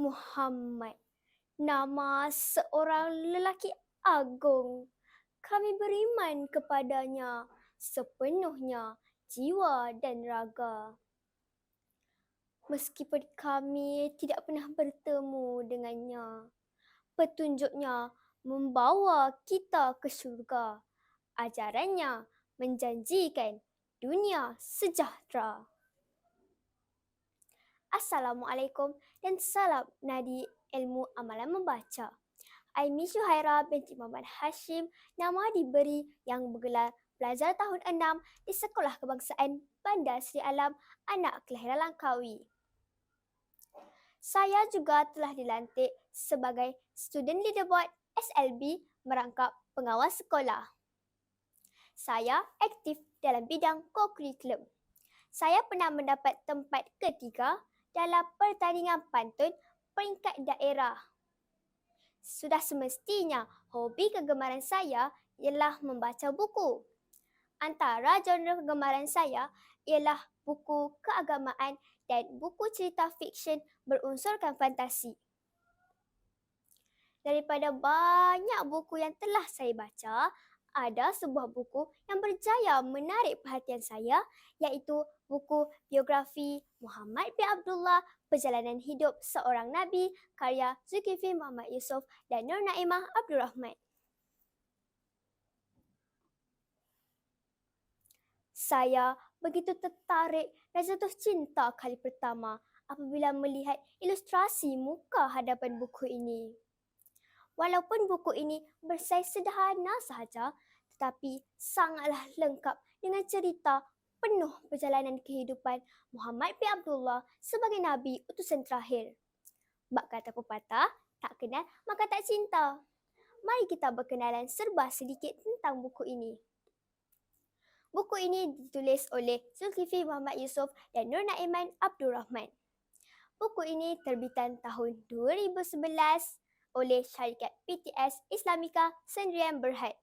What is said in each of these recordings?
Muhammad, nama seorang lelaki agung. Kami beriman kepadanya sepenuhnya jiwa dan raga. Meskipun kami tidak pernah bertemu dengannya, petunjuknya membawa kita ke syurga. Ajarannya menjanjikan dunia sejahtera. Assalamualaikum dan salam nadi ilmu amalan membaca. Aimi Syuhaira binti Muhammad Hashim, nama diberi yang bergelar pelajar tahun 6 di Sekolah Kebangsaan Bandar Seri Alam, anak kelahiran Langkawi. Saya juga telah dilantik sebagai Student Leaderboard SLB merangkap pengawas sekolah. Saya aktif dalam bidang co-curriculum. Saya pernah mendapat tempat ketiga dalam pertandingan pantun peringkat daerah. Sudah semestinya hobi kegemaran saya ialah membaca buku. Antara genre kegemaran saya ialah buku keagamaan dan buku cerita fiksyen berunsurkan fantasi. Daripada banyak buku yang telah saya baca, ada sebuah buku yang berjaya menarik perhatian saya, iaitu buku biografi Muhammad bin Abdullah, Perjalanan Hidup Seorang Nabi, karya Zulkifli Muhammad Yusof dan Nur Naimah Abdul Rahman. Saya begitu tertarik dan jatuh cinta kali pertama apabila melihat ilustrasi muka hadapan buku ini. Walaupun buku ini bersaiz sederhana sahaja, tetapi sangatlah lengkap dengan cerita penuh perjalanan kehidupan Muhammad bin Abdullah sebagai Nabi utusan terakhir. Bak kata pepatah, tak kenal maka tak cinta. Mari kita berkenalan serba sedikit tentang buku ini. Buku ini ditulis oleh Zulkifli Muhammad Yusof dan Nur Naimah Abdul Rahman. Buku ini terbitan tahun 2011 oleh syarikat PTS Islamika Sendirian Berhad.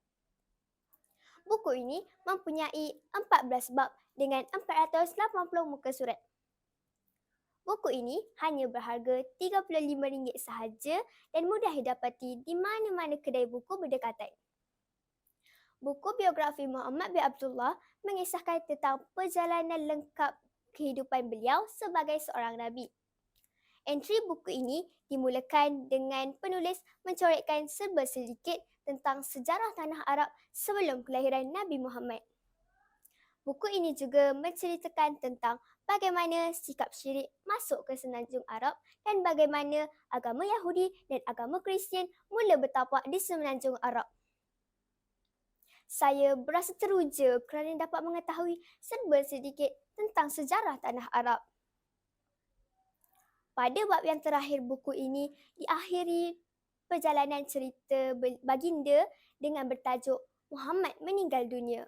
Buku ini mempunyai 14 bab dengan 480 muka surat. Buku ini hanya berharga RM35 sahaja dan mudah didapati di mana-mana kedai buku berdekatan. Buku biografi Muhammad bin Abdullah mengisahkan tentang perjalanan lengkap kehidupan beliau sebagai seorang Nabi. Entri buku ini dimulakan dengan penulis mencoretkan serba sedikit tentang sejarah tanah Arab sebelum kelahiran Nabi Muhammad. Buku ini juga menceritakan tentang bagaimana sikap syirik masuk ke semenanjung Arab dan bagaimana agama Yahudi dan agama Kristian mula bertapak di semenanjung Arab. Saya berasa teruja kerana dapat mengetahui serba sedikit tentang sejarah tanah Arab. Pada bab yang terakhir buku ini diakhiri perjalanan cerita baginda dengan bertajuk Muhammad meninggal dunia.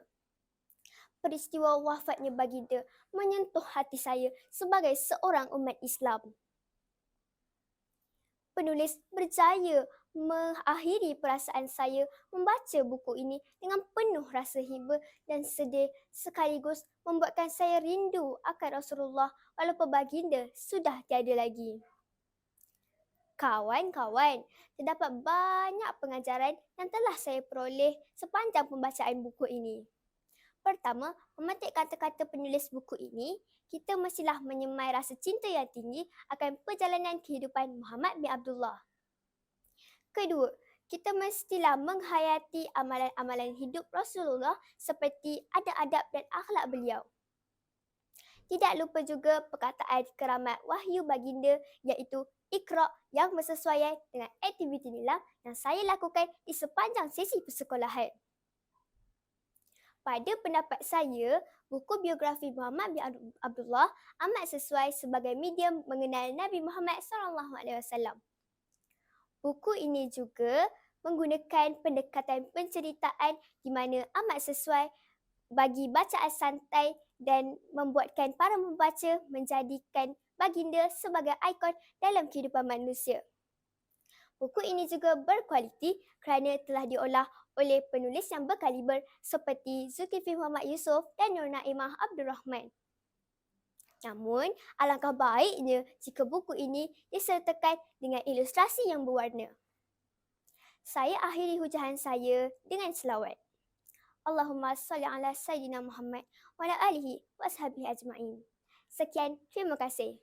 Peristiwa wafatnya baginda menyentuh hati saya sebagai seorang umat Islam. Penulis berjaya mengakhiri perasaan saya membaca buku ini dengan penuh rasa hiba dan sedih sekaligus membuatkan saya rindu akan Rasulullah walaupun baginda sudah tiada lagi. Kawan-kawan, terdapat banyak pengajaran yang telah saya peroleh sepanjang pembacaan buku ini. Pertama, memetik kata-kata penulis buku ini, kita mestilah menyemai rasa cinta yang tinggi akan perjalanan kehidupan Muhammad bin Abdullah. Kedua, kita mestilah menghayati amalan-amalan hidup Rasulullah seperti adab-adab dan akhlak beliau. Tidak lupa juga perkataan keramat wahyu baginda iaitu Iqra yang bersesuaian dengan aktiviti nilam yang saya lakukan di sepanjang sesi persekolahan. Pada pendapat saya, buku biografi Muhammad bin Abdullah amat sesuai sebagai medium mengenal Nabi Muhammad SAW. Buku ini juga menggunakan pendekatan penceritaan di mana amat sesuai bagi bacaan santai dan membuatkan para membaca menjadikan baginda sebagai ikon dalam kehidupan manusia. Buku ini juga berkualiti kerana telah diolah oleh penulis yang berkaliber seperti Zulkifli Muhammad Yusof dan Nur Naimah Abdul Rahman. Namun, alangkah baiknya jika buku ini disertakan dengan ilustrasi yang berwarna. Saya akhiri hujahan saya dengan selawat. Allahumma salli ala Sayyidina Muhammad wa ala alihi wa ashabihi ajma'in. Sekian, terima kasih.